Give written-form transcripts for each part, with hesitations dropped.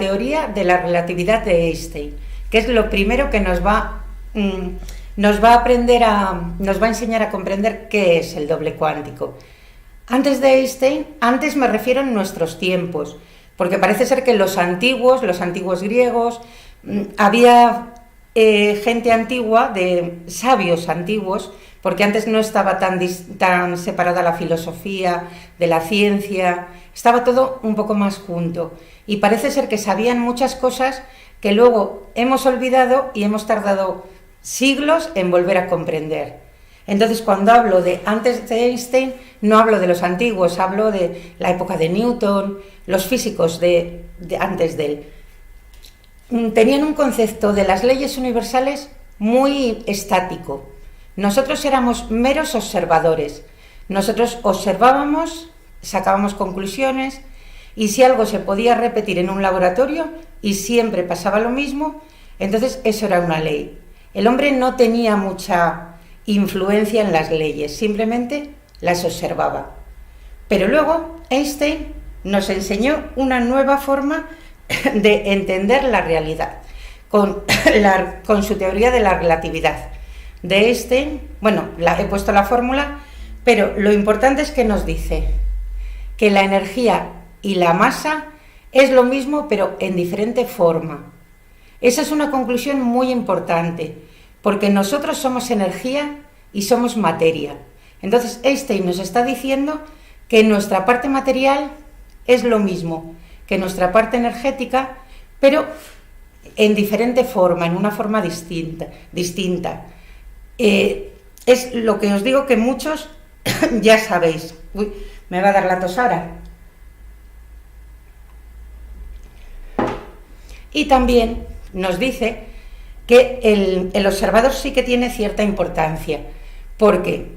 teoría de la relatividad de Einstein, que es lo primero que nos va a enseñar a comprender qué es el doble cuántico. Antes de Einstein, antes me refiero en nuestros tiempos, porque parece ser que los antiguos griegos, había gente antigua, de sabios antiguos, porque antes no estaba tan separada la filosofía de la ciencia, estaba todo un poco más junto, y parece ser que sabían muchas cosas que luego hemos olvidado y hemos tardado siglos en volver a comprender. Entonces, cuando hablo de antes de Einstein, no hablo de los antiguos, hablo de la época de Newton, los físicos de antes de él. Tenían un concepto de las leyes universales muy estático. Nosotros éramos meros observadores. Nosotros observábamos, sacábamos conclusiones, y si algo se podía repetir en un laboratorio y siempre pasaba lo mismo, entonces eso era una ley. El hombre no tenía mucha influencia en las leyes, simplemente las observaba. Pero luego Einstein nos enseñó una nueva forma de entender la realidad, con su teoría de la relatividad. De Einstein, he puesto la fórmula, pero lo importante es que nos dice que la energía y la masa es lo mismo, pero en diferente forma. Esa es una conclusión muy importante, porque nosotros somos energía y somos materia. Entonces Einstein nos está diciendo que nuestra parte material es lo mismo que nuestra parte energética, pero en diferente forma, en una forma distinta. Es lo que os digo que muchos ya sabéis. Uy, me va a dar la tos ahora. Y también nos dice que el observador sí que tiene cierta importancia, porque,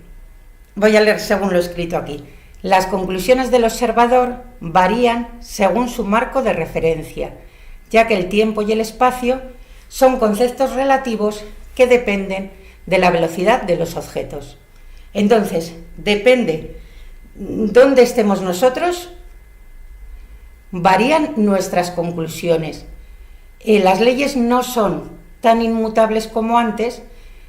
voy a leer según lo escrito aquí, las conclusiones del observador varían según su marco de referencia, ya que el tiempo y el espacio son conceptos relativos que dependen de la velocidad de los objetos. Entonces, depende dónde estemos nosotros, varían nuestras conclusiones. Las leyes no son tan inmutables como antes,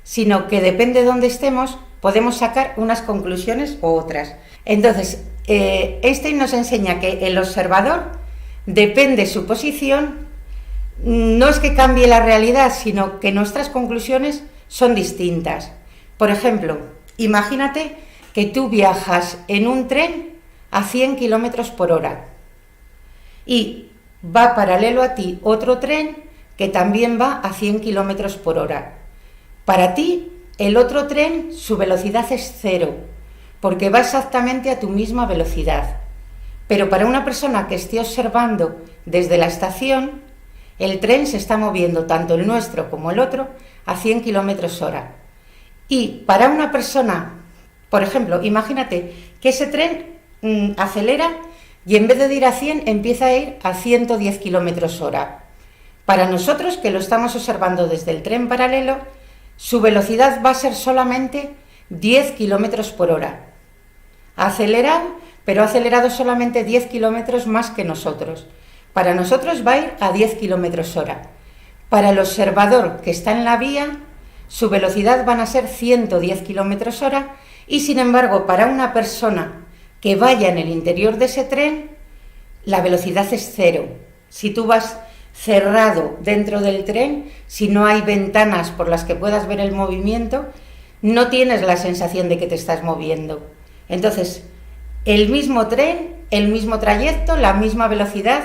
sino que depende de dónde estemos, podemos sacar unas conclusiones u otras. Entonces, Einstein nos enseña que el observador, depende su posición, no es que cambie la realidad, sino que nuestras conclusiones son distintas. Por ejemplo, imagínate que tú viajas en un tren a 100 km por hora y va paralelo a ti otro tren que también va a 100 km por hora. Para ti, el otro tren, su velocidad es 0, porque va exactamente a tu misma velocidad. Pero para una persona que esté observando desde la estación, el tren se está moviendo, tanto el nuestro como el otro, a 100 km hora. Y para una persona, por ejemplo, imagínate que ese tren acelera y en vez de ir a 100 empieza a ir a 110 km hora. Para nosotros, que lo estamos observando desde el tren paralelo, su velocidad va a ser solamente 10 km por hora. Acelerado, pero ha acelerado solamente 10 km más que nosotros. Para nosotros va a ir a 10 km hora. Para el observador que está en la vía, su velocidad van a ser 110 km hora, y sin embargo, para una persona que vaya en el interior de ese tren, la velocidad es 0. Si tú vas cerrado dentro del tren, si no hay ventanas por las que puedas ver el movimiento, no tienes la sensación de que te estás moviendo. Entonces, el mismo tren, el mismo trayecto, la misma velocidad,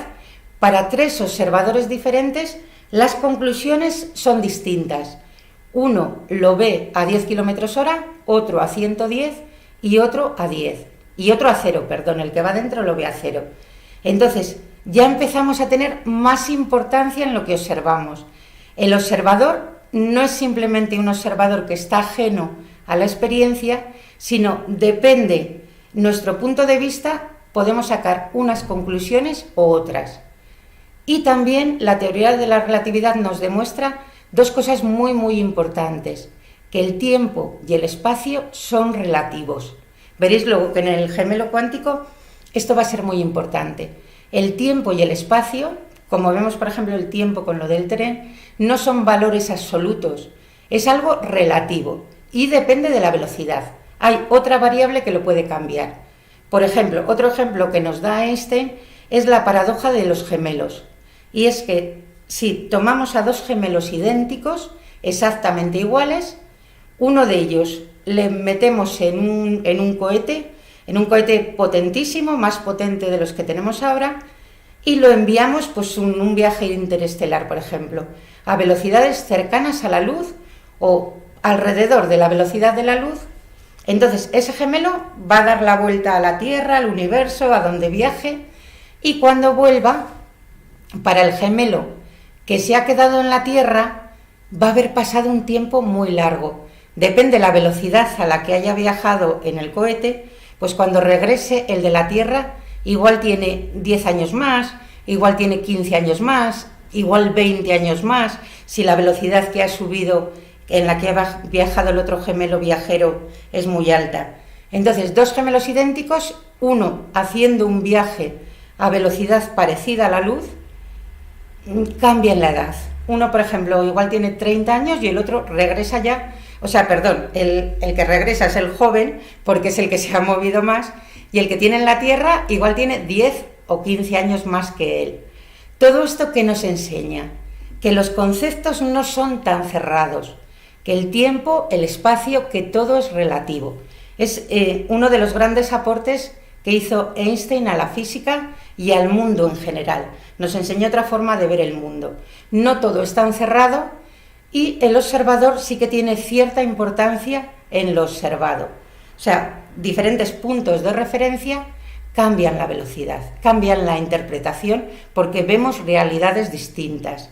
para 3 observadores diferentes, las conclusiones son distintas. Uno lo ve a 10 km hora, otro a 110 y otro a 10. Y otro a 0, el que va dentro lo ve a 0. Entonces, ya empezamos a tener más importancia en lo que observamos. El observador no es simplemente un observador que está ajeno a la experiencia, sino depende nuestro punto de vista, podemos sacar unas conclusiones u otras. Y también la teoría de la relatividad nos demuestra dos cosas muy, muy importantes: que el tiempo y el espacio son relativos. Veréis luego que en el gemelo cuántico esto va a ser muy importante. El tiempo y el espacio, como vemos por ejemplo el tiempo con lo del tren, no son valores absolutos, es algo relativo y depende de la velocidad. Hay otra variable que lo puede cambiar. Por ejemplo, otro ejemplo que nos da Einstein es la paradoja de los gemelos. Y es que si tomamos a dos gemelos idénticos, exactamente iguales, uno de ellos le metemos en un cohete potentísimo, más potente de los que tenemos ahora, y lo enviamos pues un viaje interestelar, por ejemplo, a velocidades cercanas a la luz o alrededor de la velocidad de la luz. Entonces ese gemelo va a dar la vuelta a la Tierra, al universo, a donde viaje, y cuando vuelva, para el gemelo que se ha quedado en la Tierra, va a haber pasado un tiempo muy largo. Depende de la velocidad a la que haya viajado en el cohete, pues cuando regrese el de la Tierra igual tiene 10 años más, igual tiene 15 años más, igual 20 años más, si la velocidad que ha subido en la que ha viajado el otro gemelo viajero es muy alta. Entonces, dos gemelos idénticos, uno haciendo un viaje a velocidad parecida a la luz, cambian la edad. Uno, por ejemplo, igual tiene 30 años y el otro regresa ya, el que regresa es el joven, porque es el que se ha movido más, y el que tiene en la Tierra igual tiene 10 o 15 años más que él. Todo esto que nos enseña que los conceptos no son tan cerrados, que el tiempo, el espacio, que todo es relativo. Es uno de los grandes aportes que hizo Einstein a la física y al mundo en general. Nos enseñó otra forma de ver el mundo. No todo está encerrado y el observador sí que tiene cierta importancia en lo observado. O sea, diferentes puntos de referencia cambian la velocidad, cambian la interpretación, porque vemos realidades distintas.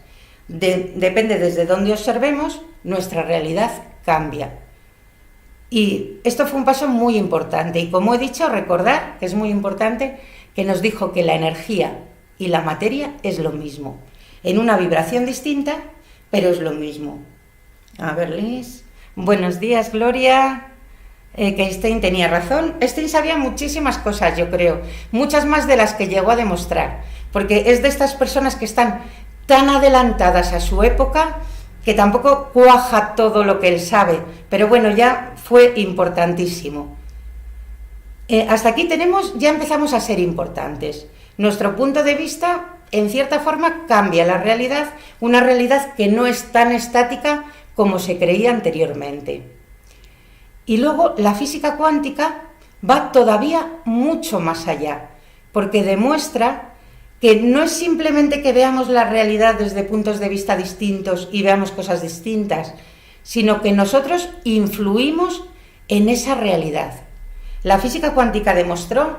Depende desde dónde observemos, nuestra realidad cambia. Y esto fue un paso muy importante. Y como he dicho, recordar que es muy importante que nos dijo que la energía y la materia es lo mismo. En una vibración distinta, pero es lo mismo. A ver, Liz. Buenos días, Gloria. Que Einstein tenía razón. Einstein sabía muchísimas cosas, yo creo. Muchas más de las que llegó a demostrar. Porque es de estas personas que están tan adelantadas a su época que tampoco cuaja todo lo que él sabe, pero bueno, ya fue importantísimo. Hasta aquí ya empezamos a ser importantes. Nuestro punto de vista, en cierta forma, cambia la realidad, una realidad que no es tan estática como se creía anteriormente. Y luego la física cuántica va todavía mucho más allá, porque demuestra que no es simplemente que veamos la realidad desde puntos de vista distintos y veamos cosas distintas, sino que nosotros influimos en esa realidad. La física cuántica demostró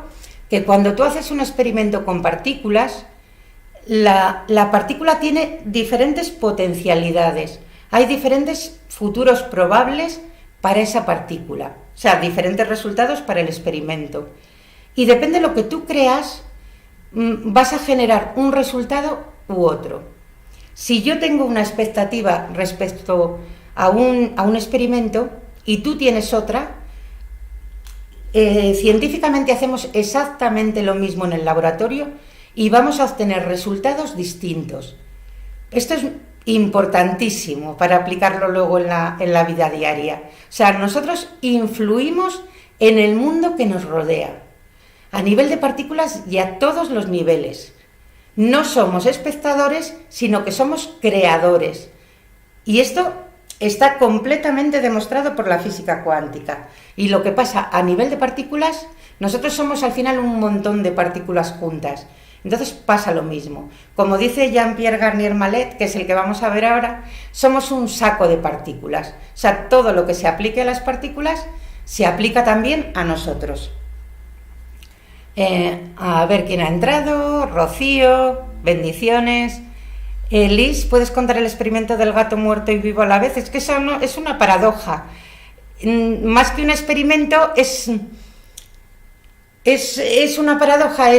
que cuando tú haces un experimento con partículas, la partícula tiene diferentes potencialidades, hay diferentes futuros probables para esa partícula, o sea, diferentes resultados para el experimento. Y depende de lo que tú creas, vas a generar un resultado u otro. Si yo tengo una expectativa respecto a un experimento y tú tienes otra, científicamente hacemos exactamente lo mismo en el laboratorio y vamos a obtener resultados distintos. Esto es importantísimo para aplicarlo luego en la vida diaria. O sea, nosotros influimos en el mundo que nos rodea, a nivel de partículas y a todos los niveles. No somos espectadores, sino que somos creadores. Y esto está completamente demostrado por la física cuántica. Y lo que pasa a nivel de partículas, nosotros somos al final un montón de partículas juntas. Entonces pasa lo mismo. Como dice Jean-Pierre Garnier-Mallet, que es el que vamos a ver ahora, somos un saco de partículas. O sea, todo lo que se aplique a las partículas se aplica también a nosotros. A ver quién ha entrado. Rocío, bendiciones. Liz, ¿puedes contar el experimento del gato muerto y vivo a la vez? Es que eso no, es una paradoja. Más que un experimento, es una paradoja,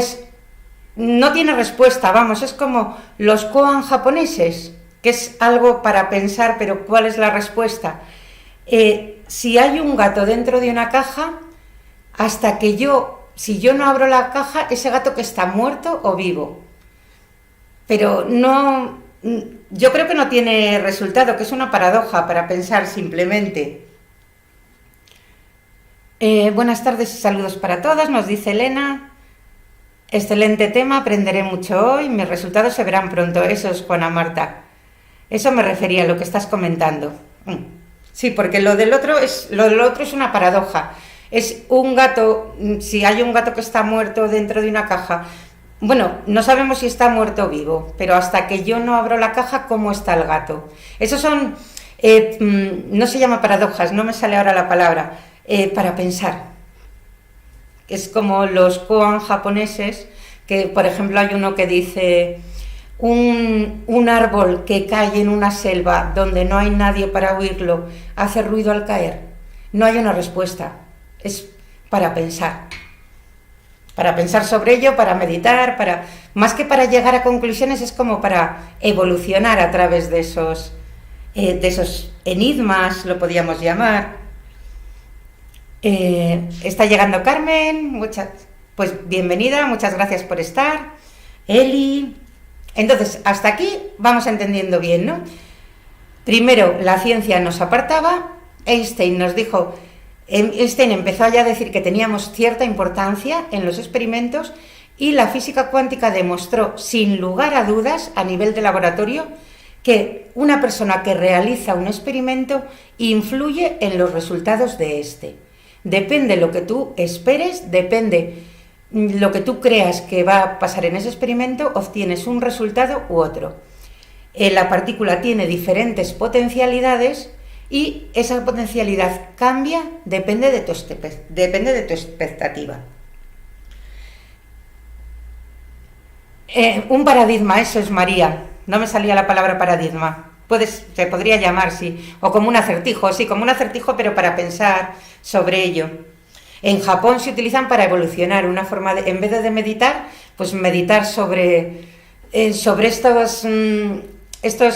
no tiene respuesta, vamos, es como los koan japoneses, que es algo para pensar, pero ¿cuál es la respuesta? Si hay un gato dentro de una caja, hasta que si yo no abro la caja, ese gato que está muerto o vivo. pero no, yo creo que no tiene resultado, que es una paradoja para pensar simplemente. Buenas tardes y saludos para todos, nos dice Elena. Excelente tema, aprenderé mucho hoy, mis resultados se verán pronto. Eso es, Juana Marta. Eso me refería a lo que estás comentando. Sí, porque lo del otro es una paradoja. Es un gato, si hay un gato que está muerto dentro de una caja, bueno, no sabemos si está muerto o vivo, pero hasta que yo no abro la caja, ¿cómo está el gato? Esos son, no se llama paradojas, no me sale ahora la palabra, para pensar. Es como los koan japoneses, que por ejemplo hay uno que dice, un árbol que cae en una selva donde no hay nadie para oírlo, hace ruido al caer. No hay una respuesta, es para pensar sobre ello, para meditar, más que para llegar a conclusiones, es como para evolucionar a través de esos enigmas, lo podríamos llamar. Está llegando Carmen, pues bienvenida, muchas gracias por estar. Eli. Entonces, hasta aquí vamos entendiendo bien, ¿no? Primero, la ciencia nos apartaba, Einstein empezó ya a decir que teníamos cierta importancia en los experimentos y la física cuántica demostró, sin lugar a dudas, a nivel de laboratorio, que una persona que realiza un experimento influye en los resultados de este. Depende lo que tú esperes, depende lo que tú creas que va a pasar en ese experimento, obtienes un resultado u otro. La partícula tiene diferentes potencialidades y esa potencialidad cambia, depende de tu expectativa. Un paradigma, eso es, María. No me salía la palabra paradigma. Se podría llamar, sí, o como un acertijo, sí, como un acertijo, pero para pensar sobre ello. En Japón se utilizan para evolucionar, una forma de, en vez de meditar, pues meditar sobre estos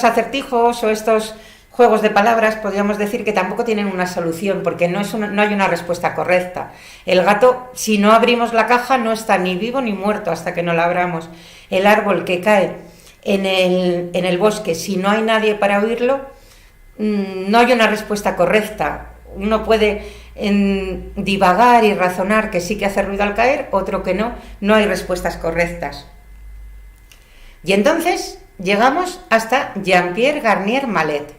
acertijos o estos juegos de palabras. Podríamos decir que tampoco tienen una solución, porque no hay una respuesta correcta. El gato, si no abrimos la caja, no está ni vivo ni muerto hasta que no la abramos. El árbol que cae en el bosque, si no hay nadie para oírlo, no hay una respuesta correcta. Uno puede divagar y razonar que sí que hace ruido al caer, otro que no hay respuestas correctas. Y entonces llegamos hasta Jean-Pierre Garnier Mallet,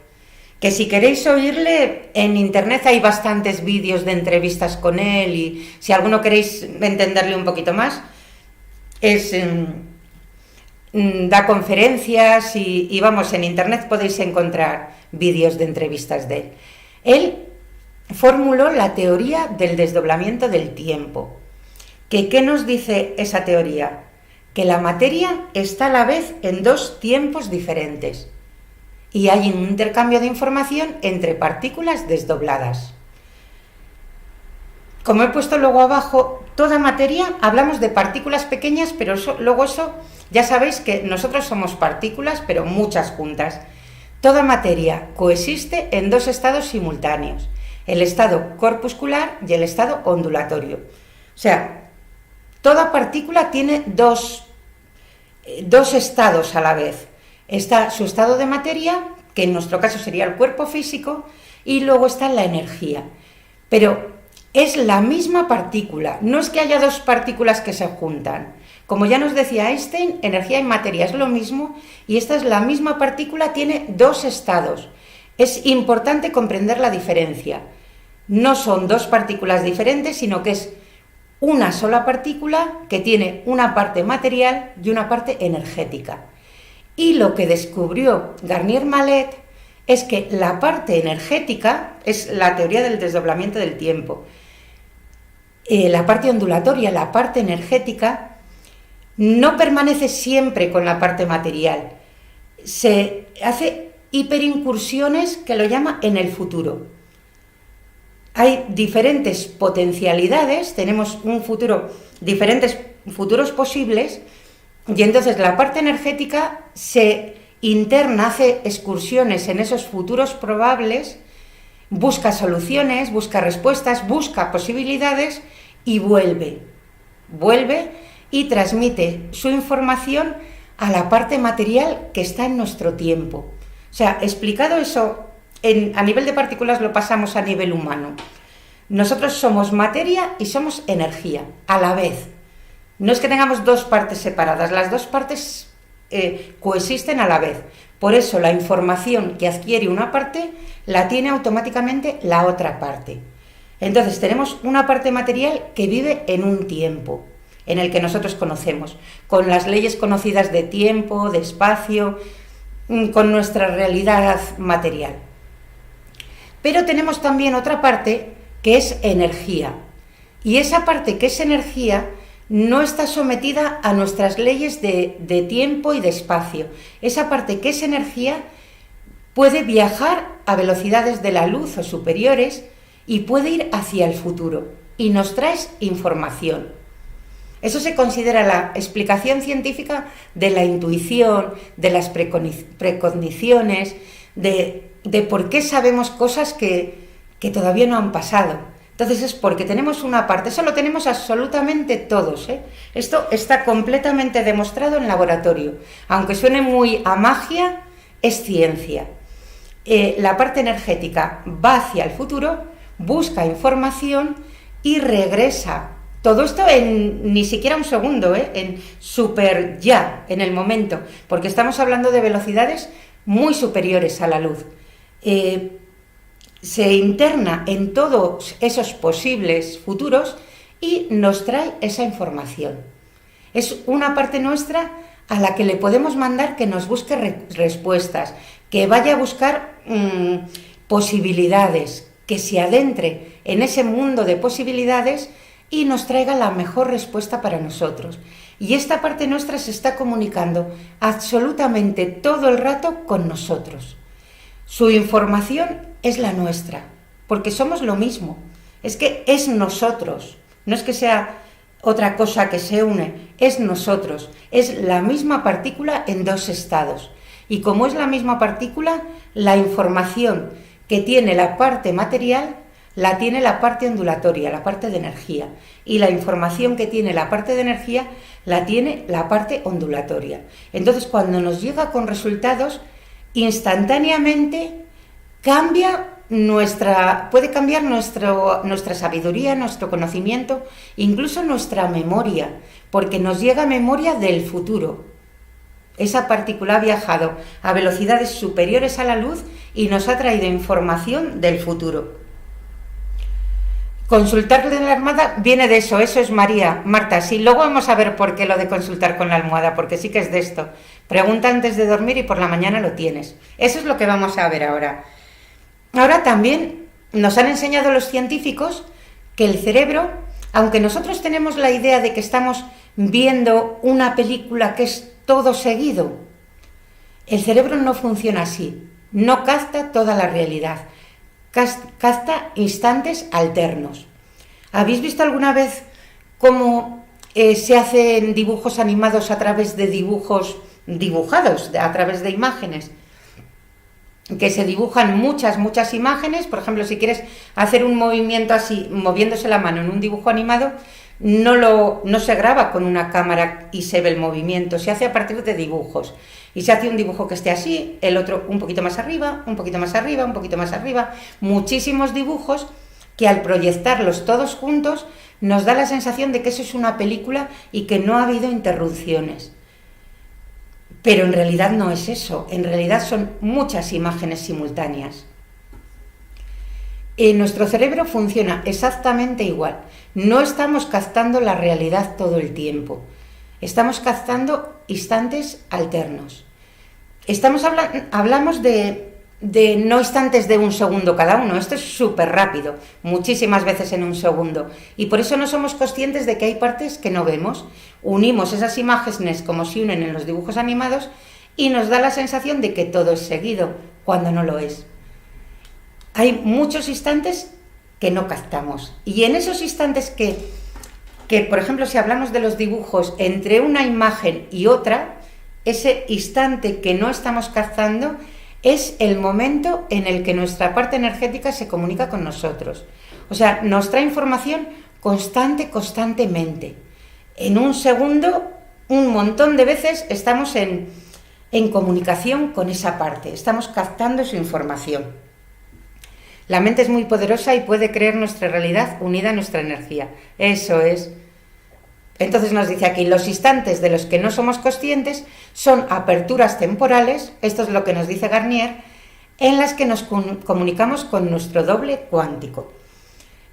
que si queréis oírle, en internet hay bastantes vídeos de entrevistas con él, y si alguno queréis entenderle un poquito más, da conferencias y vamos, en internet podéis encontrar vídeos de entrevistas de él. Él formuló la teoría del desdoblamiento del tiempo. ¿Qué nos dice esa teoría? Que la materia está a la vez en dos tiempos diferentes y hay un intercambio de información entre partículas desdobladas. Como he puesto luego abajo, toda materia, hablamos de partículas pequeñas, pero luego ya sabéis que nosotros somos partículas, pero muchas juntas. Toda materia coexiste en dos estados simultáneos, el estado corpuscular y el estado ondulatorio. O sea, toda partícula tiene dos estados a la vez. Está su estado de materia, que en nuestro caso sería el cuerpo físico, y luego está la energía. Pero es la misma partícula, no es que haya dos partículas que se juntan. Como ya nos decía Einstein, energía y materia es lo mismo, y esta es la misma partícula, tiene dos estados. Es importante comprender la diferencia. No son dos partículas diferentes, sino que es una sola partícula que tiene una parte material y una parte energética. Y lo que descubrió Garnier Mallet es que la parte energética es la teoría del desdoblamiento del tiempo. La parte ondulatoria, la parte energética, no permanece siempre con la parte material. Se hace hiperincursiones, que lo llama en el futuro. Hay diferentes potencialidades, tenemos diferentes futuros posibles, y entonces la parte energética se interna, hace excursiones en esos futuros probables, busca soluciones, busca respuestas, busca posibilidades y vuelve y transmite su información a la parte material que está en nuestro tiempo. O sea, explicado eso, a nivel de partículas lo pasamos a nivel humano. Nosotros somos materia y somos energía, a la vez. No es que tengamos dos partes separadas, las dos partes coexisten a la vez. Por eso la información que adquiere una parte la tiene automáticamente la otra parte. Entonces tenemos una parte material que vive en un tiempo, en el que nosotros conocemos, con las leyes conocidas de tiempo, de espacio, con nuestra realidad material. Pero tenemos también otra parte que es energía. Y esa parte que es energía no está sometida a nuestras leyes de tiempo y de espacio. Esa parte que es energía puede viajar a velocidades de la luz o superiores y puede ir hacia el futuro y nos trae información. Eso se considera la explicación científica de la intuición, de las precogniciones, de por qué sabemos cosas que todavía no han pasado. Entonces es porque tenemos una parte, eso lo tenemos absolutamente todos, ¿eh? Esto está completamente demostrado en laboratorio. Aunque suene muy a magia, es ciencia. La parte energética va hacia el futuro, busca información y regresa. Todo esto en ni siquiera un segundo, en súper ya, en el momento, porque estamos hablando de velocidades muy superiores a la luz. Se interna en todos esos posibles futuros y nos trae esa información. Es una parte nuestra a la que le podemos mandar que nos busque respuestas, que vaya a buscar posibilidades, que se adentre en ese mundo de posibilidades y nos traiga la mejor respuesta para nosotros. Y esta parte nuestra se está comunicando absolutamente todo el rato con nosotros. Su información es la nuestra, porque somos lo mismo. Es que es nosotros, no es que sea otra cosa que se une, es nosotros. Es la misma partícula en dos estados. Y como es la misma partícula, la información que tiene la parte material la tiene la parte ondulatoria, la parte de energía. Y la información que tiene la parte de energía la tiene la parte ondulatoria. Entonces, cuando nos llega con resultados, instantáneamente puede cambiar nuestra sabiduría, nuestro conocimiento, incluso nuestra memoria, porque nos llega memoria del futuro. Esa partícula ha viajado a velocidades superiores a la luz y nos ha traído información del futuro. Consultar con la almohada viene de eso es Marta, sí, luego vamos a ver por qué lo de consultar con la almohada, porque sí que es de esto. Pregunta antes de dormir y por la mañana lo tienes. Eso es lo que vamos a ver ahora. Ahora también nos han enseñado los científicos que el cerebro, aunque nosotros tenemos la idea de que estamos viendo una película que es todo seguido, el cerebro no funciona así, no capta toda la realidad. Capta instantes alternos. ¿Habéis visto alguna vez cómo se hacen dibujos animados a través de dibujos dibujados, a través de imágenes? Que se dibujan muchas imágenes. Por ejemplo, si quieres hacer un movimiento así, moviéndose la mano en un dibujo animado, no se graba con una cámara y se ve el movimiento, se hace a partir de dibujos. Y se hace un dibujo que esté así, el otro un poquito más arriba, un poquito más arriba, un poquito más arriba. Muchísimos dibujos que al proyectarlos todos juntos nos da la sensación de que eso es una película y que no ha habido interrupciones. Pero en realidad no es eso, en realidad son muchas imágenes simultáneas. Nuestro cerebro funciona exactamente igual. No estamos captando la realidad todo el tiempo. Estamos captando instantes alternos. Hablamos de no instantes de un segundo cada uno. Esto es súper rápido, muchísimas veces en un segundo. Y por eso no somos conscientes de que hay partes que no vemos. Unimos esas imágenes como se unen en los dibujos animados y nos da la sensación de que todo es seguido, cuando no lo es. Hay muchos instantes que no captamos. Y en esos instantes que, por ejemplo, si hablamos de los dibujos entre una imagen y otra, ese instante que no estamos captando es el momento en el que nuestra parte energética se comunica con nosotros. O sea, nos trae información constantemente. En un segundo un montón de veces estamos en comunicación con esa parte, estamos captando su información. La mente es muy poderosa y puede crear nuestra realidad unida a nuestra energía. Eso es. Entonces nos dice aquí, los instantes de los que no somos conscientes son aperturas temporales, esto es lo que nos dice Garnier, en las que nos comunicamos con nuestro doble cuántico.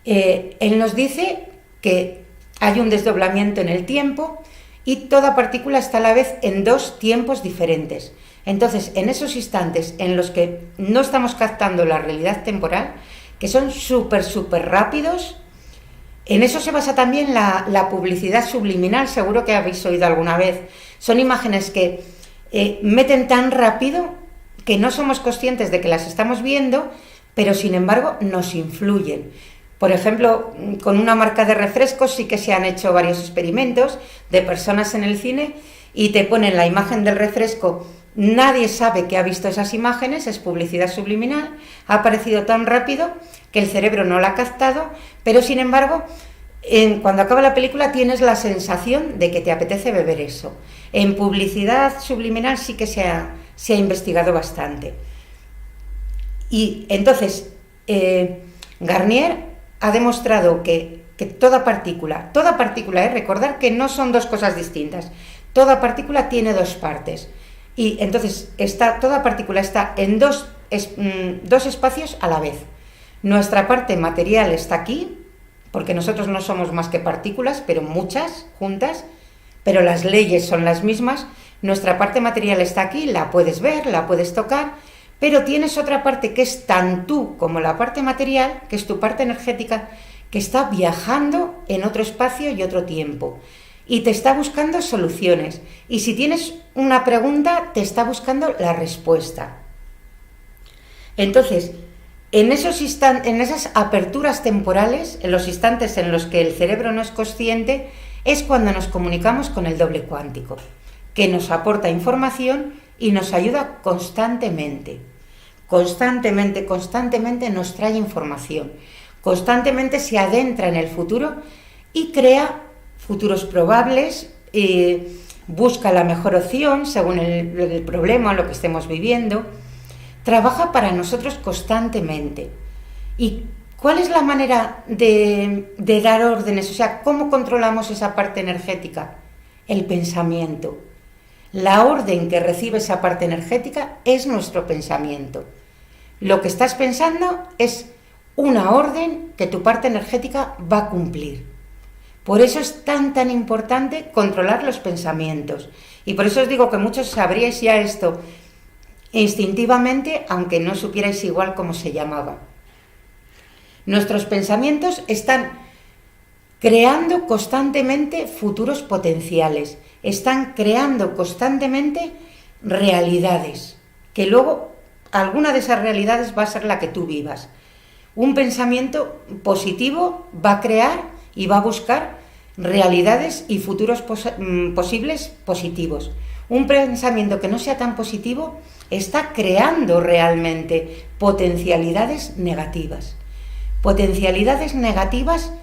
Él nos dice que hay un desdoblamiento en el tiempo y toda partícula está a la vez en dos tiempos diferentes. Entonces, en esos instantes en los que no estamos captando la realidad temporal, que son súper rápidos, en eso se basa también la publicidad subliminal, seguro que habéis oído alguna vez. Son imágenes que meten tan rápido que no somos conscientes de que las estamos viendo, pero sin embargo nos influyen. Por ejemplo, con una marca de refrescos sí que se han hecho varios experimentos de personas en el cine y te ponen la imagen del refresco. Nadie sabe que ha visto esas imágenes, es publicidad subliminal, ha aparecido tan rápido que el cerebro no la ha captado, pero sin embargo, cuando acaba la película tienes la sensación de que te apetece beber eso. En publicidad subliminal sí que se ha investigado bastante. Y entonces, Garnier ha demostrado que toda partícula, recordar que no son dos cosas distintas, toda partícula tiene dos partes. Y entonces toda partícula está en dos espacios a la vez. Nuestra parte material está aquí, porque nosotros no somos más que partículas, pero muchas juntas, pero las leyes son las mismas. Nuestra parte material está aquí, la puedes ver, la puedes tocar, pero tienes otra parte que es tan tú como la parte material, que es tu parte energética, que está viajando en otro espacio y otro tiempo. Y te está buscando soluciones. Y si tienes una pregunta, te está buscando la respuesta. Entonces, en esas aperturas temporales, en los instantes en los que el cerebro no es consciente, es cuando nos comunicamos con el doble cuántico, que nos aporta información y nos ayuda constantemente. Constantemente nos trae información. Constantemente se adentra en el futuro y crea futuros probables, busca la mejor opción según el problema, lo que estemos viviendo. Trabaja para nosotros constantemente. ¿Y cuál es la manera de dar órdenes? O sea, ¿cómo controlamos esa parte energética? El pensamiento. La orden que recibe esa parte energética es nuestro pensamiento. Lo que estás pensando es una orden que tu parte energética va a cumplir. Por eso es tan importante controlar los pensamientos. Y por eso os digo que muchos sabríais ya esto instintivamente, aunque no supierais igual cómo se llamaba. Nuestros pensamientos están creando constantemente futuros potenciales, están creando constantemente realidades, que luego alguna de esas realidades va a ser la que tú vivas. Un pensamiento positivo va a crear y va a buscar realidades y futuros posibles positivos. Un pensamiento que no sea tan positivo está creando realmente potencialidades negativas. Potencialidades negativas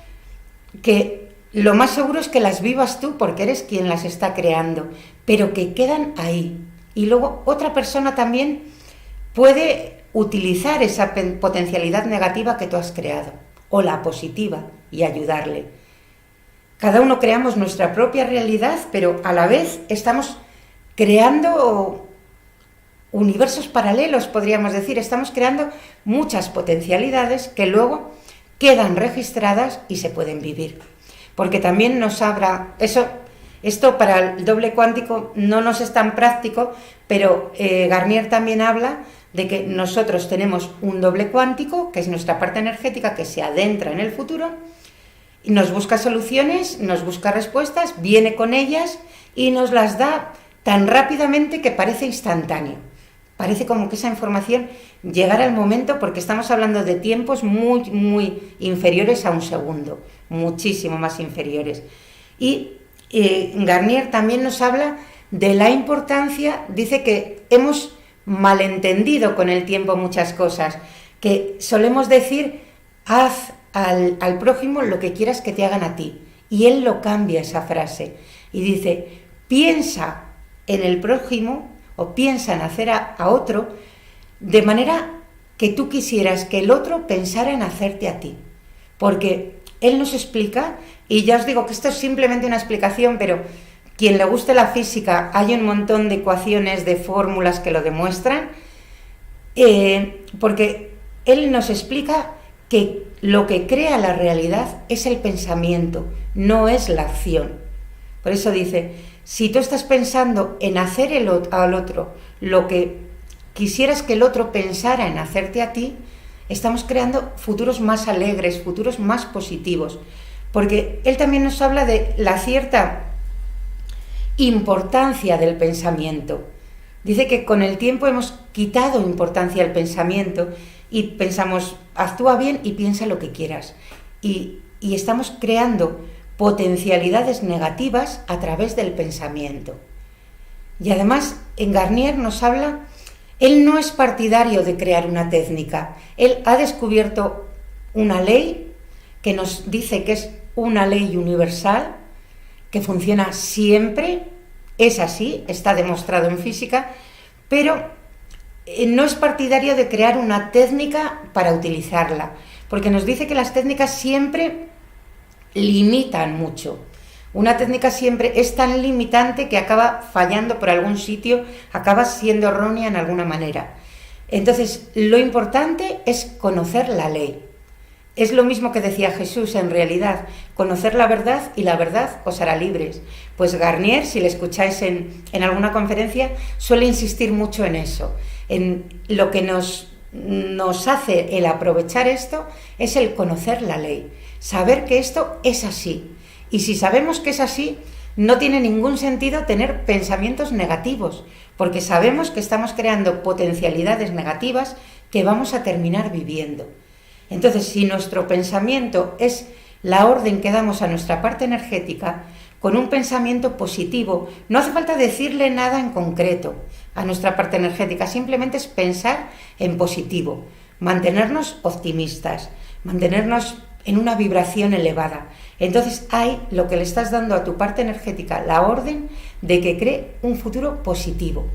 que lo más seguro es que las vivas tú porque eres quien las está creando, pero que quedan ahí. Y luego otra persona también puede utilizar esa potencialidad negativa que tú has creado, o la positiva, y ayudarle. Cada uno creamos nuestra propia realidad, pero a la vez estamos creando universos paralelos, podríamos decir. Estamos creando muchas potencialidades que luego quedan registradas y se pueden vivir. Porque también nos habrá... Esto para el doble cuántico no nos es tan práctico, pero Garnier también habla de que nosotros tenemos un doble cuántico, que es nuestra parte energética, que se adentra en el futuro, y nos busca soluciones, nos busca respuestas, viene con ellas y nos las da tan rápidamente que parece instantáneo. Parece como que esa información llegara al momento, porque estamos hablando de tiempos muy inferiores a un segundo, muchísimo más inferiores. Y Garnier también nos habla de la importancia, dice que hemos malentendido con el tiempo muchas cosas, que solemos decir, haz al prójimo lo que quieras que te hagan a ti, y él lo cambia esa frase y dice, piensa en el prójimo o piensa en hacer a otro de manera que tú quisieras que el otro pensara en hacerte a ti. Porque él nos explica, y ya os digo que esto es simplemente una explicación, pero quien le guste la física, hay un montón de ecuaciones, de fórmulas que lo demuestran, porque él nos explica que lo que crea la realidad es el pensamiento, no es la acción. Por eso dice, si tú estás pensando en hacer al otro lo que quisieras que el otro pensara en hacerte a ti, estamos creando futuros más alegres, futuros más positivos. Porque él también nos habla de la cierta importancia del pensamiento. Dice que con el tiempo hemos quitado importancia al pensamiento y pensamos, actúa bien y piensa lo que quieras. Y estamos creando potencialidades negativas a través del pensamiento. Y además, en Garnier nos habla, él no es partidario de crear una técnica. Él ha descubierto una ley que nos dice que es una ley universal, que funciona siempre, es así, está demostrado en física, pero no es partidario de crear una técnica para utilizarla, porque nos dice que las técnicas siempre limitan mucho. Una técnica siempre es tan limitante que acaba fallando por algún sitio, acaba siendo errónea en alguna manera. Entonces, lo importante es conocer la ley. Es lo mismo que decía Jesús en realidad, conocer la verdad y la verdad os hará libres. Pues Garnier, si le escucháis en alguna conferencia, suele insistir mucho en eso, en lo que nos hace el aprovechar esto es el conocer la ley, saber que esto es así. Y si sabemos que es así, no tiene ningún sentido tener pensamientos negativos, porque sabemos que estamos creando potencialidades negativas que vamos a terminar viviendo. Entonces, si nuestro pensamiento es la orden que damos a nuestra parte energética, con un pensamiento positivo, no hace falta decirle nada en concreto a nuestra parte energética, simplemente es pensar en positivo, mantenernos optimistas, mantenernos en una vibración elevada. Entonces hay lo que le estás dando a tu parte energética, la orden de que cree un futuro positivo,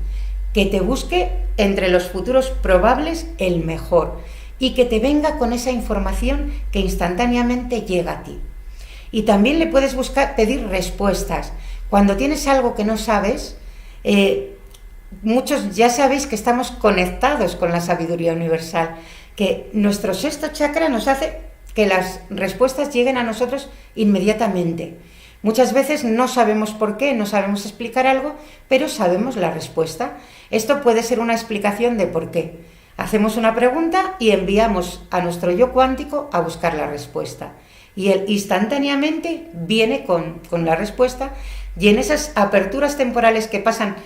que te busque entre los futuros probables el mejor y que te venga con esa información que instantáneamente llega a ti. Y también le puedes pedir respuestas. Cuando tienes algo que no sabes, muchos ya sabéis que estamos conectados con la sabiduría universal, que nuestro sexto chakra nos hace que las respuestas lleguen a nosotros inmediatamente. Muchas veces no sabemos por qué, no sabemos explicar algo, pero sabemos la respuesta. Esto puede ser una explicación de por qué. Hacemos una pregunta y enviamos a nuestro yo cuántico a buscar la respuesta. Y él instantáneamente viene con la respuesta, y en esas aperturas temporales que pasan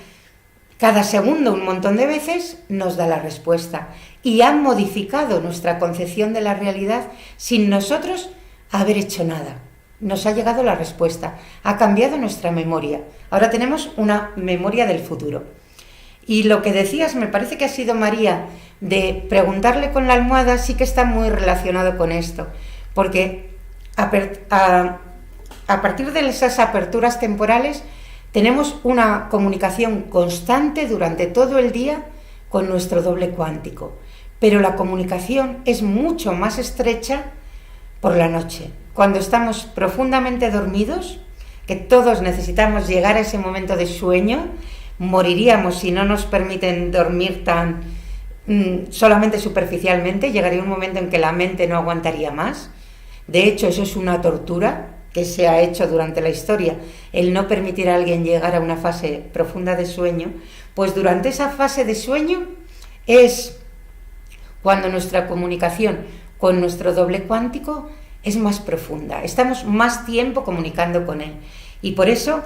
cada segundo un montón de veces, nos da la respuesta. Y han modificado nuestra concepción de la realidad sin nosotros haber hecho nada. Nos ha llegado la respuesta, ha cambiado nuestra memoria. Ahora tenemos una memoria del futuro. Y lo que decías, me parece que ha sido María, de preguntarle con la almohada, sí que está muy relacionado con esto, porque a partir de esas aperturas temporales tenemos una comunicación constante durante todo el día con nuestro doble cuántico, pero la comunicación es mucho más estrecha por la noche, cuando estamos profundamente dormidos, que todos necesitamos llegar a ese momento de sueño. Moriríamos si no nos permiten dormir solamente superficialmente. Llegaría un momento en que la mente no aguantaría más. De hecho, eso es una tortura que se ha hecho durante la historia, el no permitir a alguien llegar a una fase profunda de sueño. Pues durante esa fase de sueño es cuando nuestra comunicación con nuestro doble cuántico es más profunda, estamos más tiempo comunicando con él, y por eso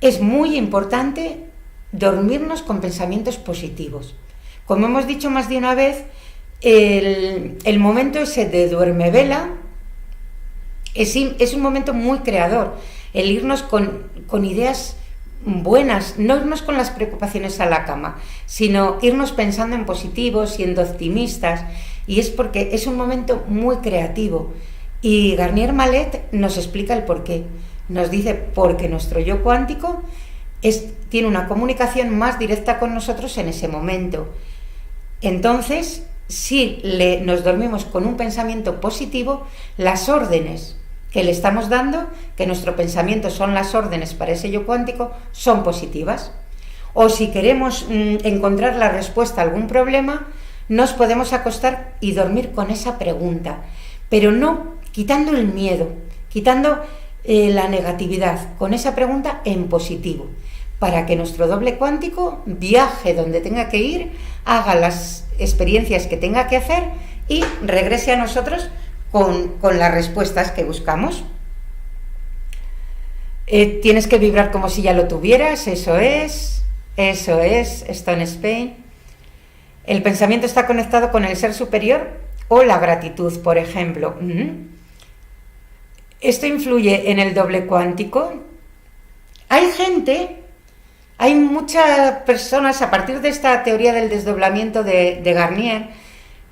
es muy importante dormirnos con pensamientos positivos. Como hemos dicho más de una vez, el momento ese de duermevela es un momento muy creador, el irnos con ideas buenas, no irnos con las preocupaciones a la cama, sino irnos pensando en positivo, siendo optimistas, y es porque es un momento muy creativo. Y Garnier Mallet nos explica el porqué. Nos dice porque nuestro yo cuántico tiene una comunicación más directa con nosotros en ese momento. Entonces, si nos dormimos con un pensamiento positivo, las órdenes que le estamos dando, que nuestro pensamiento son las órdenes para ese yo cuántico, son positivas. O si queremos encontrar la respuesta a algún problema, nos podemos acostar y dormir con esa pregunta, pero no quitando el miedo, quitando la negatividad, con esa pregunta en positivo, para que nuestro doble cuántico viaje donde tenga que ir, haga las experiencias que tenga que hacer y regrese a nosotros con las respuestas que buscamos. Tienes que vibrar como si ya lo tuvieras, eso es, Stone Spain. El pensamiento está conectado con el ser superior o la gratitud, por ejemplo. Esto influye en el doble cuántico. Hay muchas personas, a partir de esta teoría del desdoblamiento de Garnier,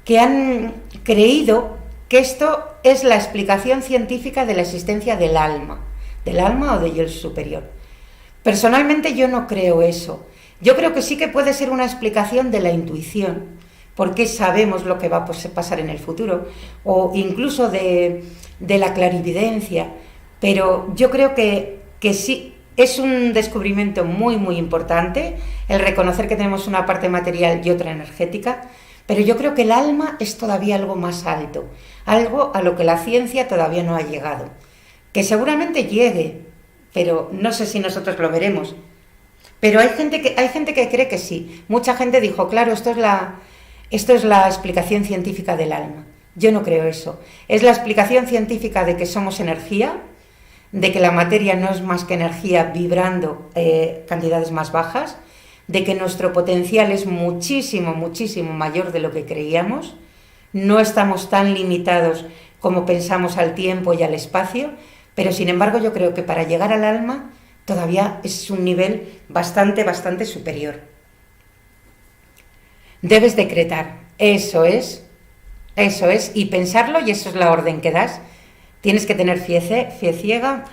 que han creído que esto es la explicación científica de la existencia del alma o del yo superior. Personalmente yo no creo eso. Yo creo que sí que puede ser una explicación de la intuición, porque sabemos lo que va a pasar en el futuro, o incluso de la clarividencia, pero yo creo que sí, es un descubrimiento muy, muy importante, el reconocer que tenemos una parte material y otra energética, pero yo creo que el alma es todavía algo más alto, algo a lo que la ciencia todavía no ha llegado, que seguramente llegue, pero no sé si nosotros lo veremos. Pero hay gente que cree que sí. Mucha gente dijo, claro, esto es la explicación científica del alma. Yo no creo eso. Es la explicación científica de que somos energía, de que la materia no es más que energía vibrando cantidades más bajas, de que nuestro potencial es muchísimo, muchísimo mayor de lo que creíamos. No estamos tan limitados como pensamos al tiempo y al espacio, pero sin embargo yo creo que para llegar al alma todavía es un nivel bastante, bastante superior. Debes decretar, eso es, y pensarlo, y eso es la orden que das. Tienes que tener fe ciega,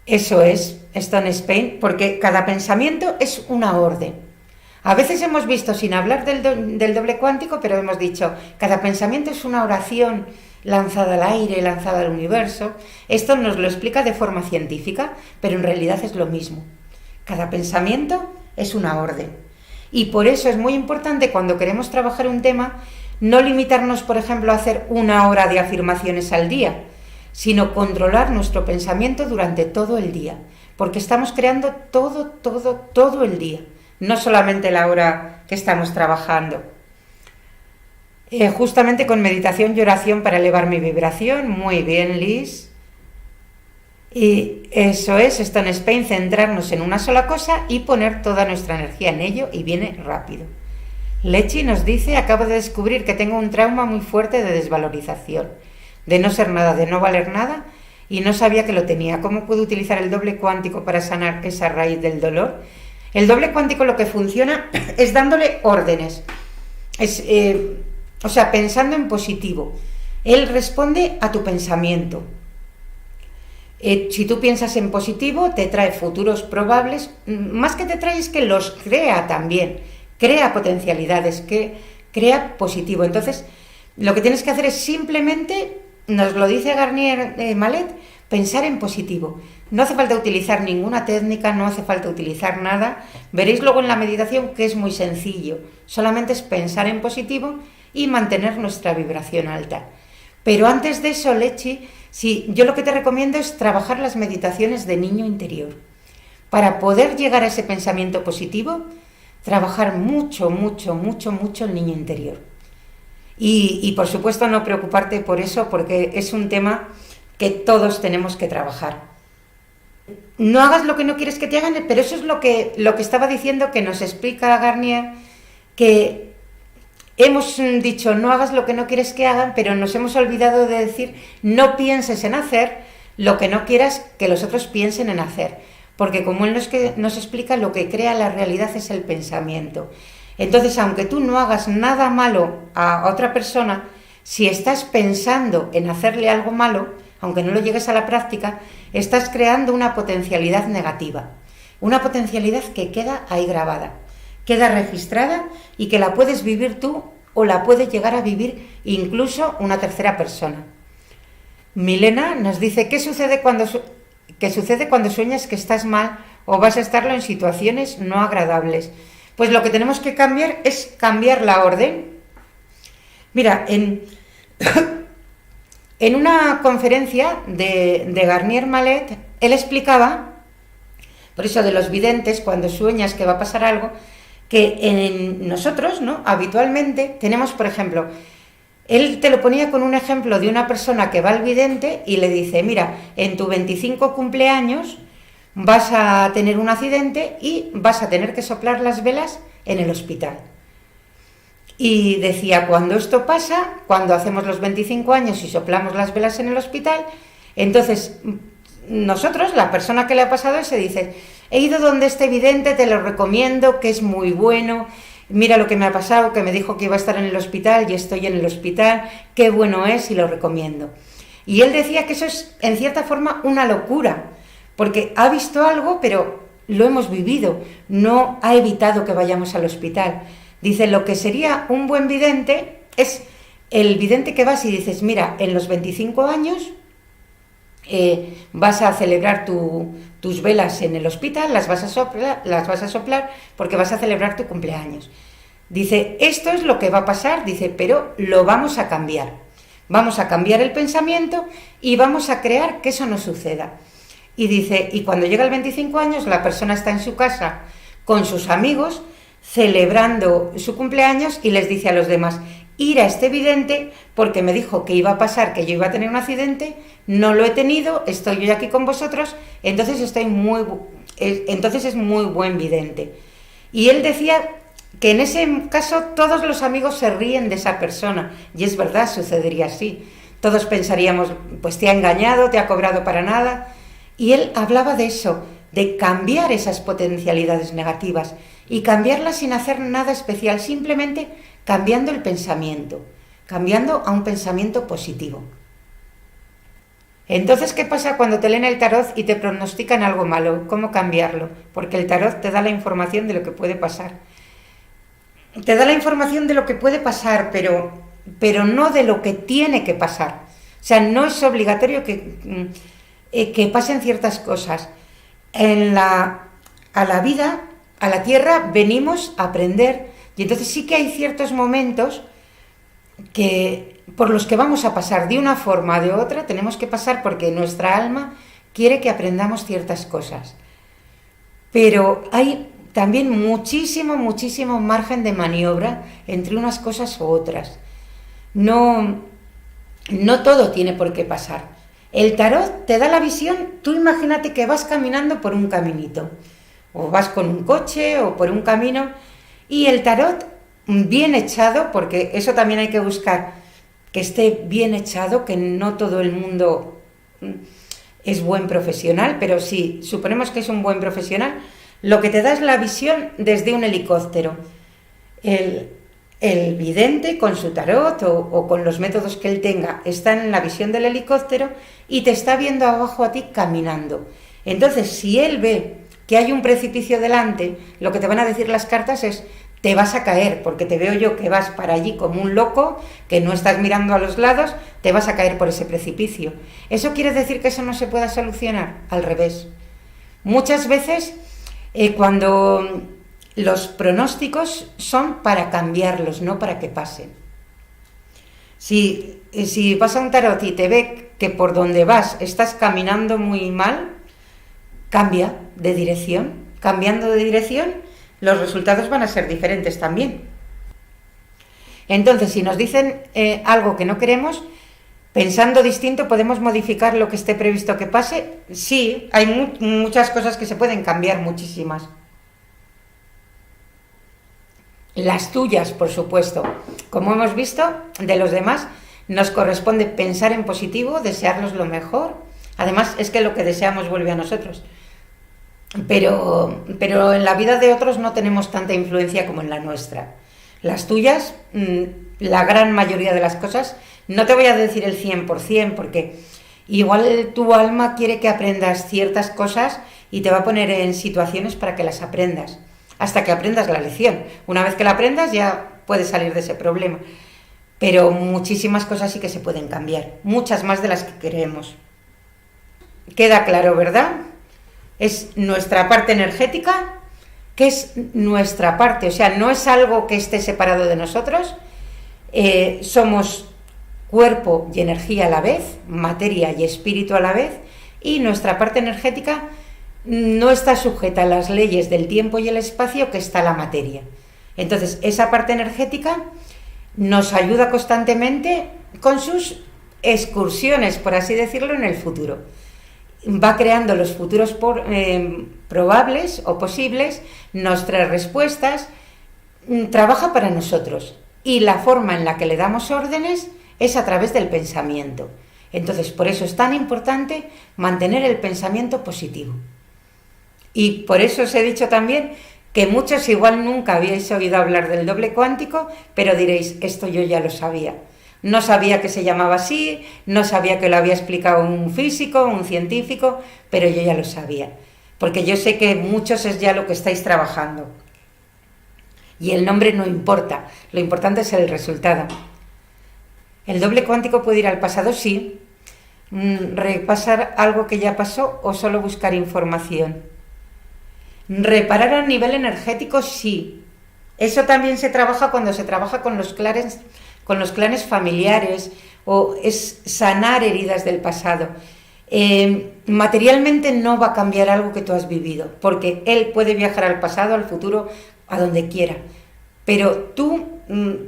eso es, Stone Spain, porque cada pensamiento es una orden. A veces hemos visto, sin hablar del doble cuántico, pero hemos dicho, cada pensamiento es una oración lanzada al aire, lanzada al universo. Esto nos lo explica de forma científica, pero en realidad es lo mismo. Cada pensamiento es una orden. Y por eso es muy importante, cuando queremos trabajar un tema, no limitarnos, por ejemplo, a hacer 1 hora de afirmaciones al día, sino controlar nuestro pensamiento durante todo el día, porque estamos creando todo el día, no solamente la hora que estamos trabajando. Justamente con meditación y oración para elevar mi vibración. Muy bien, Liz. Y eso es, Stone Spain, centrarnos en una sola cosa y poner toda nuestra energía en ello, y viene rápido. Lechi nos dice, acabo de descubrir que tengo un trauma muy fuerte de desvalorización, de no ser nada, de no valer nada, y no sabía que lo tenía. ¿Cómo puedo utilizar el doble cuántico para sanar esa raíz del dolor? El doble cuántico lo que funciona es dándole órdenes. Pensando en positivo. Él responde a tu pensamiento. Si tú piensas en positivo, te trae futuros probables. Más que te trae, es que los crea también. Crea potencialidades, que crea positivo. Entonces, lo que tienes que hacer es simplemente, nos lo dice Garnier Mallet, pensar en positivo. No hace falta utilizar ninguna técnica, no hace falta utilizar nada. Veréis luego en la meditación que es muy sencillo. Solamente es pensar en positivo y mantener nuestra vibración alta. Pero antes de eso, Lechi, yo lo que te recomiendo es trabajar las meditaciones de niño interior. Para poder llegar a ese pensamiento positivo, trabajar mucho el niño interior. Y por supuesto no preocuparte por eso, porque es un tema que todos tenemos que trabajar. No hagas lo que no quieres que te hagan, pero eso es lo que estaba diciendo, que nos explica Garnier, que hemos dicho no hagas lo que no quieres que hagan, pero nos hemos olvidado de decir no pienses en hacer lo que no quieras que los otros piensen en hacer, porque como él nos explica, lo que crea la realidad es el pensamiento. Entonces, aunque tú no hagas nada malo a otra persona, si estás pensando en hacerle algo malo, aunque no lo llegues a la práctica, estás creando una potencialidad negativa. una potencialidad que queda ahí grabada, queda registrada y que la puedes vivir tú o la puede llegar a vivir incluso una tercera persona. Milena nos dice, ¿qué sucede cuando sueñas que estás mal o vas a estarlo en situaciones no agradables? Pues lo que tenemos que cambiar es cambiar la orden. Mira, en una conferencia de Garnier Mallet, él explicaba, por eso de los videntes, cuando sueñas que va a pasar algo, que en nosotros, ¿no?, habitualmente tenemos, por ejemplo, él te lo ponía con un ejemplo de una persona que va al vidente y le dice, mira, en tu 25 cumpleaños vas a tener un accidente y vas a tener que soplar las velas en el hospital. Y decía, cuando esto pasa, cuando hacemos los 25 años y soplamos las velas en el hospital, entonces nosotros, la persona que le ha pasado eso, dice, he ido donde este vidente, te lo recomiendo, que es muy bueno, mira lo que me ha pasado, que me dijo que iba a estar en el hospital y estoy en el hospital, qué bueno es y lo recomiendo. Y él decía que eso es, en cierta forma, una locura, porque ha visto algo, pero lo hemos vivido, no ha evitado que vayamos al hospital. Dice, lo que sería un buen vidente es el vidente que vas y dices, mira, en los 25 años vas a celebrar tus velas en el hospital, las vas a soplar porque vas a celebrar tu cumpleaños. Dice, esto es lo que va a pasar, dice, pero lo vamos a cambiar. Vamos a cambiar el pensamiento y vamos a crear que eso no suceda. Y dice, y cuando llega el 25 años, la persona está en su casa con sus amigos, celebrando su cumpleaños y les dice a los demás, ir a este vidente porque me dijo que iba a pasar, que yo iba a tener un accidente, no lo he tenido, estoy yo aquí con vosotros, entonces es muy buen vidente. Y él decía que en ese caso todos los amigos se ríen de esa persona, y es verdad, sucedería así. Todos pensaríamos, pues te ha engañado, te ha cobrado para nada, y él hablaba de eso, de cambiar esas potencialidades negativas, y cambiarlas sin hacer nada especial, simplemente cambiando el pensamiento, cambiando a un pensamiento positivo. Entonces, ¿qué pasa cuando te leen el tarot y te pronostican algo malo? ¿Cómo cambiarlo? Porque el tarot te da la información de lo que puede pasar. Te da la información de lo que puede pasar, pero no de lo que tiene que pasar. O sea, no es obligatorio que pasen ciertas cosas. A la vida, a la tierra, venimos a aprender. Y entonces sí que hay ciertos momentos por los que vamos a pasar de una forma o de otra, tenemos que pasar porque nuestra alma quiere que aprendamos ciertas cosas. Pero hay también muchísimo margen de maniobra entre unas cosas u otras. No todo tiene por qué pasar. El tarot te da la visión, tú imagínate que vas caminando por un caminito, o vas con un coche o por un camino, y el tarot bien echado, porque eso también hay que buscar, que esté bien echado, que no todo el mundo es buen profesional, pero si suponemos que es un buen profesional, lo que te da es la visión desde un helicóptero. El vidente con su tarot o con los métodos que él tenga está en la visión del helicóptero y te está viendo abajo a ti caminando. Entonces, si él ve que hay un precipicio delante, lo que te van a decir las cartas es, te vas a caer, porque te veo yo que vas para allí como un loco, que no estás mirando a los lados, te vas a caer por ese precipicio. ¿Eso quiere decir que eso no se pueda solucionar? Al revés. Muchas veces, cuando los pronósticos son para cambiarlos, no para que pasen. Si vas a un tarot y te ve que por donde vas estás caminando muy mal, cambia de dirección. Cambiando de dirección, los resultados van a ser diferentes también. Entonces, si nos dicen algo que no queremos, pensando distinto, ¿podemos modificar lo que esté previsto que pase? Sí, hay muchas cosas que se pueden cambiar, muchísimas. Las tuyas, por supuesto. Como hemos visto, de los demás nos corresponde pensar en positivo, desearlos lo mejor. Además, es que lo que deseamos vuelve a nosotros. Pero en la vida de otros no tenemos tanta influencia como en la nuestra. Las tuyas, la gran mayoría de las cosas, no te voy a decir el 100%, porque igual tu alma quiere que aprendas ciertas cosas y te va a poner en situaciones para que las aprendas, hasta que aprendas la lección. Una vez que la aprendas ya puedes salir de ese problema. Pero muchísimas cosas sí que se pueden cambiar, muchas más de las que creemos. Queda claro, ¿verdad? Es nuestra parte energética, que es nuestra parte, o sea, no es algo que esté separado de nosotros, somos cuerpo y energía a la vez, materia y espíritu a la vez, y nuestra parte energética no está sujeta a las leyes del tiempo y el espacio que está la materia. Entonces, esa parte energética nos ayuda constantemente con sus excursiones, por así decirlo, en el futuro. Va creando los futuros probables o posibles, nos trae respuestas, trabaja para nosotros. Y la forma en la que le damos órdenes es a través del pensamiento. Entonces, por eso es tan importante mantener el pensamiento positivo. Y por eso os he dicho también que muchos igual nunca habíais oído hablar del doble cuántico, pero diréis, esto yo ya lo sabía. No sabía que se llamaba así, no sabía que lo había explicado un físico, un científico, pero yo ya lo sabía. Porque yo sé que muchos es ya lo que estáis trabajando. Y el nombre no importa, lo importante es el resultado. ¿El doble cuántico puede ir al pasado? Sí. ¿Repasar algo que ya pasó o solo buscar información? Reparar a nivel energético, sí. Eso también se trabaja cuando se trabaja con los clanes familiares, o es sanar heridas del pasado. Materialmente no va a cambiar algo que tú has vivido, porque él puede viajar al pasado, al futuro, a donde quiera. Pero tú,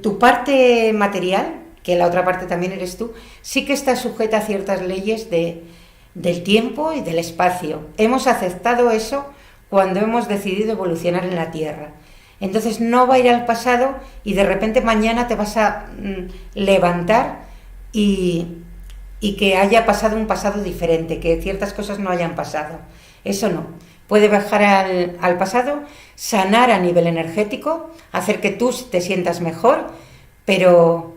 tu parte material, que la otra parte también eres tú, sí que está sujeta a ciertas leyes del tiempo y del espacio. Hemos aceptado eso cuando hemos decidido evolucionar en la Tierra. Entonces no va a ir al pasado y de repente mañana te vas a levantar y que haya pasado un pasado diferente, que ciertas cosas no hayan pasado. Eso no. Puede bajar al pasado, sanar a nivel energético, hacer que tú te sientas mejor, pero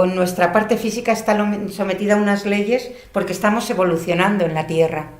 nuestra parte física está sometida a unas leyes porque estamos evolucionando en la Tierra.